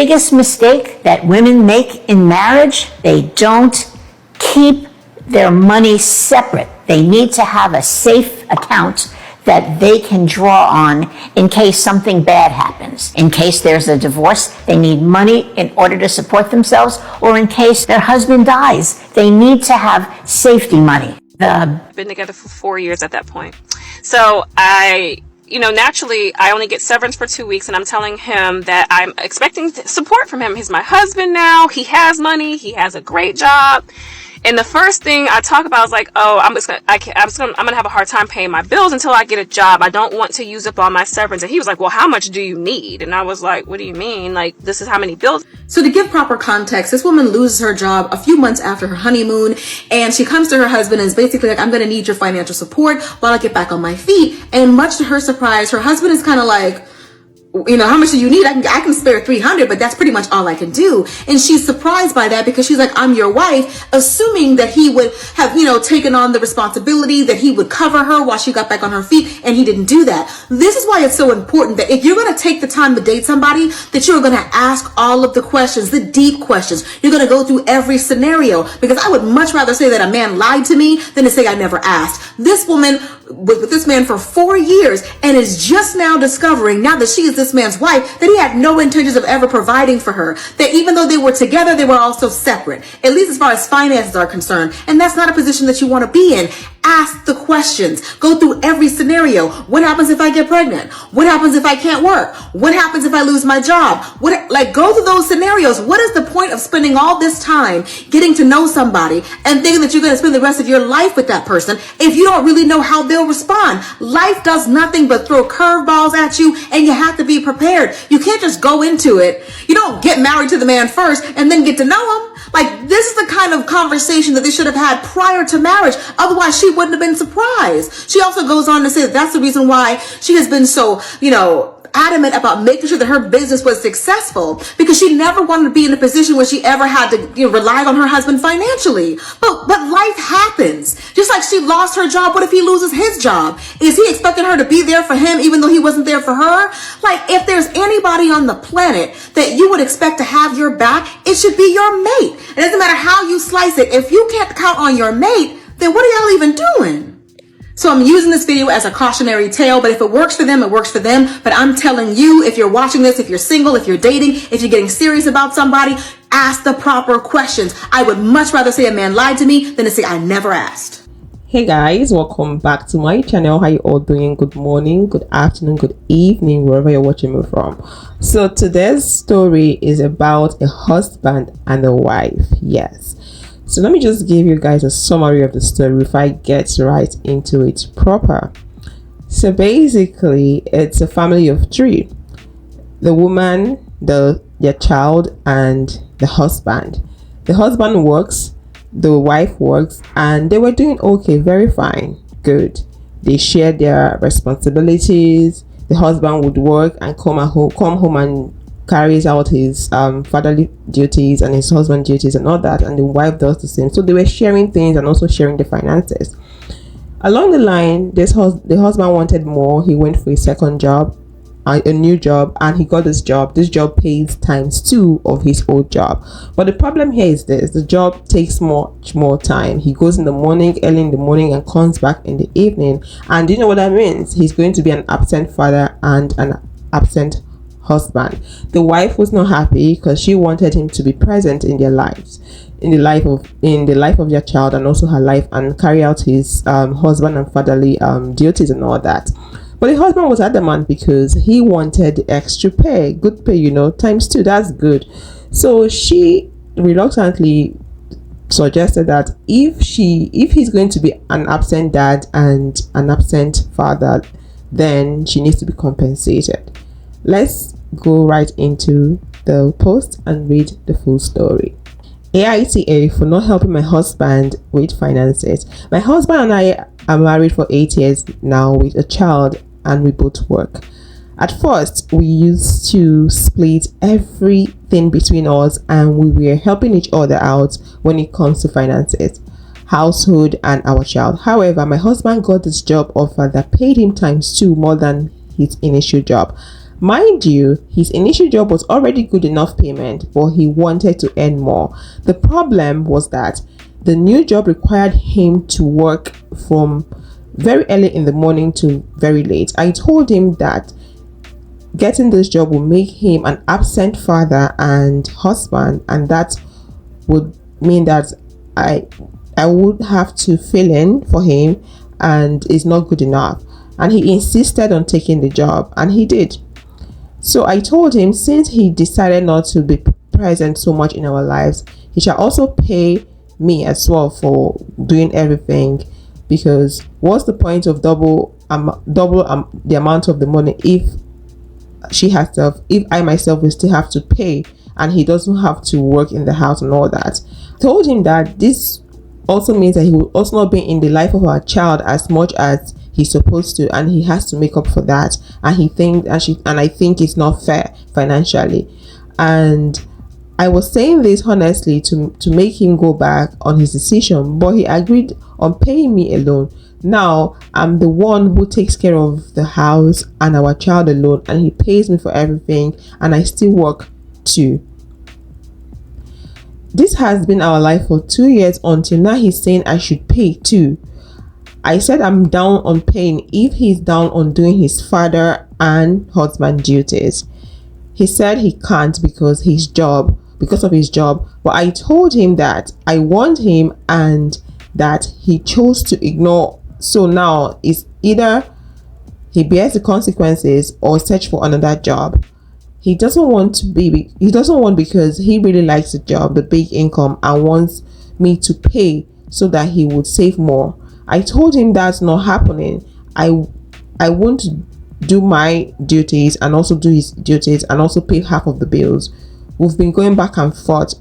biggest mistake that women make in marriage, they don't keep their money separate. They need to have a safe account that they can draw on in case something bad happens. In case there's a divorce, they need money in order to support themselves, or in case their husband dies, they need to have safety money. Been together for 4 years at that point. So naturally, I only get severance for 2 weeks, and I'm telling him that I'm expecting support from him. He's my husband now. He has money. He has a great job. And the first thing I talk about is like, oh, I'm gonna have a hard time paying my bills until I get a job. I don't want to use up all my severance. And he was like, well, how much do you need? And I was like, what do you mean? Like, this is how many bills? So to give proper context, this woman loses her job a few months after her honeymoon, and she comes to her husband and is basically like, I'm gonna need your financial support while I get back on my feet. And much to her surprise, her husband is kind of like, how much do you need? I can spare $300, but that's pretty much all I can do. And she's surprised by that because she's like, I'm your wife, assuming that he would have, taken on the responsibility, that he would cover her while she got back on her feet, and he didn't do that. This is why it's so important that if you're going to take the time to date somebody, that you're going to ask all of the questions, the deep questions. You're going to go through every scenario, because I would much rather say that a man lied to me than to say I never asked. This woman was with this man for 4 years and is just now discovering, now that she is this man's wife, that he had no intentions of ever providing for her. That even though they were together, they were also separate, at least as far as finances are concerned. And that's not a position that you want to be in. Ask the questions. Go through every scenario. What happens if I get pregnant? What happens if I can't work? What happens if I lose my job? Go through those scenarios. What is the point of spending all this time getting to know somebody and thinking that you're going to spend the rest of your life with that person if you don't really know how they'll respond? Life does nothing but throw curveballs at you, and you have to be prepared. You can't just go into it. You don't get married to the man first and then get to know him. This is the kind of conversation that they should have had prior to marriage. Otherwise, she wouldn't have been surprised. She also goes on to say that that's the reason why she has been so, adamant about making sure that her business was successful, because she never wanted to be in a position where she ever had to rely on her husband financially. But life happens. Just like she lost her job, what if he loses his job? Is he expecting her to be there for him even though he wasn't there for her? If there's anybody on the planet that you would expect to have your back, it should be your mate. It doesn't matter how you slice it. If you can't count on your mate, then what are y'all even doing? So I'm using this video as a cautionary tale, but if it works for them, it works for them. But I'm telling you, if you're watching this, if you're single, if you're dating, if you're getting serious about somebody, ask the proper questions. I would much rather say a man lied to me than to say I never asked. Hey guys, welcome back to my channel. How you all doing? Good morning, good afternoon, good evening, wherever you're watching me from. So today's story is about a husband and a wife. Yes. So let me just give you guys a summary of the story if I get right into it proper. So basically, it's a family of three: the woman, their child, and the husband. The husband works, the wife works, and they were doing okay, very fine, good. They shared their responsibilities. The husband would work and come home and carries out his fatherly duties and his husband duties and all that, and the wife does the same. So they were sharing things and also sharing the finances. Along the line, the husband wanted more. He went for a second job, a new job, and he got this job. This job pays ×2 of his old job. But the problem here is this: the job takes much more time. He goes in the morning, early in the morning, and comes back in the evening. And do you know what that means? He's going to be an absent father and an absent husband. The wife was not happy because she wanted him to be present in their lives, in the life of their child, and also her life, and carry out his husband and fatherly duties and all that. But the husband was adamant because he wanted extra pay, good pay, ×2. That's good. So she reluctantly suggested that if he's going to be an absent dad and an absent father, then she needs to be compensated. Let's go right into the post and read the full story. AITA for not helping my husband with finances. My husband and I are married for 8 years now with a child, and we both work. At first, we used to split everything between us, and we were helping each other out when it comes to finances, household, and our child. However, my husband got this job offer that paid him ×2 more than his initial job. Mind you, his initial job was already good enough payment, but he wanted to earn more. The problem was that the new job required him to work from very early in the morning to very late. I told him that getting this job will make him an absent father and husband, and that would mean that I would have to fill in for him, and it's not good enough. And he insisted on taking the job, and he did. So I told him, since he decided not to be present so much in our lives, he shall also pay me as well for doing everything, because what's the point of double the amount of the money if I myself will still have to pay, and he doesn't have to work in the house and all that. Told him that this also means that he will also not be in the life of our child as much as he's supposed to, and he has to make up for that. And I think it's not fair financially. And I was saying this honestly to make him go back on his decision, but he agreed on paying me alone. Now I'm the one who takes care of the house and our child alone, and he pays me for everything, and I still work too. This has been our life for 2 years until now he's saying I should pay too. I said I'm down on paying if he's down on doing his father and husband duties. He said he can't because of his job, but I told him that I want him and that he chose to ignore. So now it's either he bears the consequences or search for another job. He doesn't want because he really likes the job, the big income, and wants me to pay so that he would save more. I told him that's not happening. I won't do my duties and also do his duties and also pay half of the bills. We've been going back and forth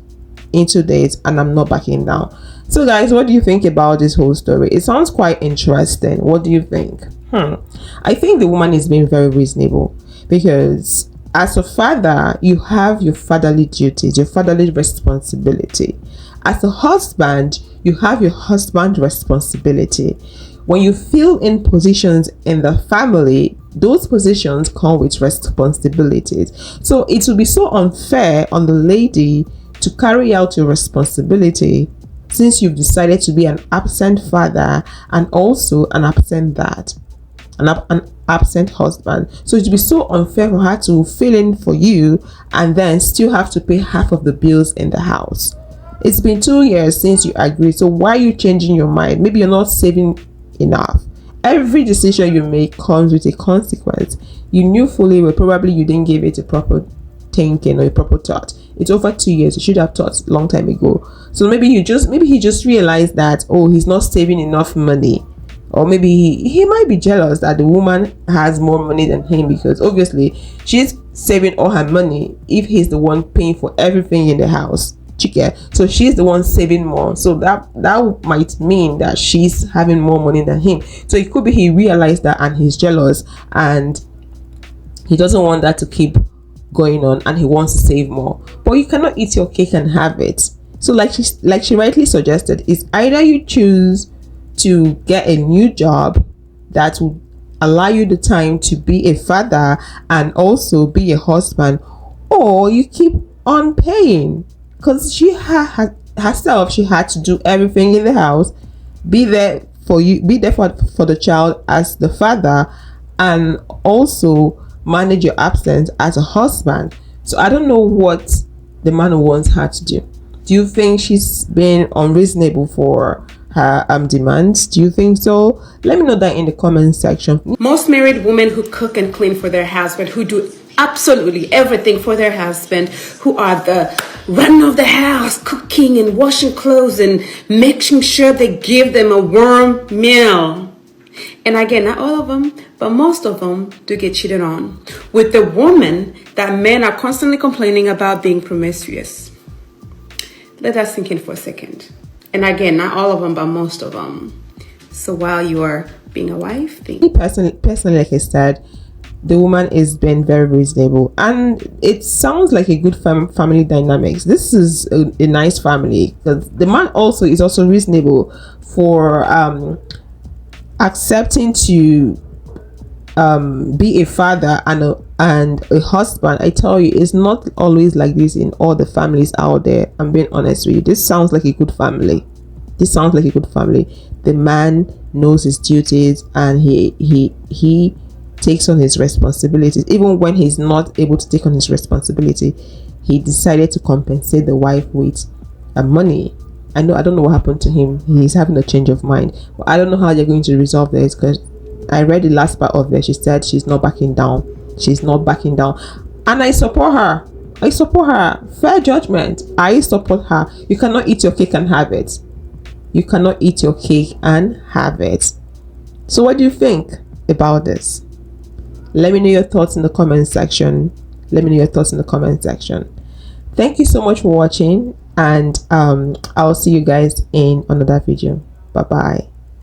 into this, and I'm not backing down. So guys, what do you think about this whole story? It sounds quite interesting. What do you think? I think the woman is being very reasonable, because as a father, you have your fatherly duties, your fatherly responsibility. As a husband, you have your husband responsibility. When you fill in positions in the family, those positions come with responsibilities. So it will be so unfair on the lady to carry out your responsibility, since you've decided to be an absent father and also an absent dad, an absent husband. So it would be so unfair for her to fill in for you and then still have to pay half of the bills in the house. It's been 2 years since you agreed, so why are you changing your mind? Maybe you're not saving enough. Every decision you make comes with a consequence. You knew fully well, probably you didn't give it a proper thinking or a proper thought. It's over 2 years. You should have thought a long time ago. So maybe he just realized that, oh, he's not saving enough money. Or maybe he might be jealous that the woman has more money than him, because obviously she's saving all her money if he's the one paying for everything in the house. So she's the one saving more. So that might mean that she's having more money than him. So it could be he realized that and he's jealous and he doesn't want that to keep going on and he wants to save more. But you cannot eat your cake and have it. So like she rightly suggested, it's either you choose to get a new job that will allow you the time to be a father and also be a husband, or you keep on paying, because she herself she had to do everything in the house, be there for the child as the father, and also manage your absence as a husband. So I don't know what the man wants her to do. Do you think she's been unreasonable for her demands? Do you think so? Let me know that in the comment section. Most married women who cook and clean for their husband, who do absolutely everything for their husband, who are the running of the house, cooking and washing clothes and making sure they give them a warm meal. And again, not all of them, but most of them do get cheated on with the woman that men are constantly complaining about being promiscuous. Let that sink in for a second. And again, not all of them, but most of them. So while you are being a wife, personally, like I said, the woman is being very reasonable, and it sounds like a good family dynamics. This is a nice family, because the man also is also reasonable for accepting to be a father and and a husband, I tell you, it's not always like this in all the families out there. I'm being honest with you. This sounds like a good family. This sounds like a good family. The man knows his duties, and he takes on his responsibilities. Even when he's not able to take on his responsibility, he decided to compensate the wife with money. I don't know what happened to him. He's having a change of mind. But I don't know how they're going to resolve this, because I read the last part of it. She said she's not backing down. She's not backing down. And I support her. I support her. Fair judgment. I support her. You cannot eat your cake and have it. You cannot eat your cake and have it. So what do you think about this? Let me know your thoughts in the comment section. Let me know your thoughts in the comment section. Thank you so much for watching, and I'll see you guys in another video. Bye bye.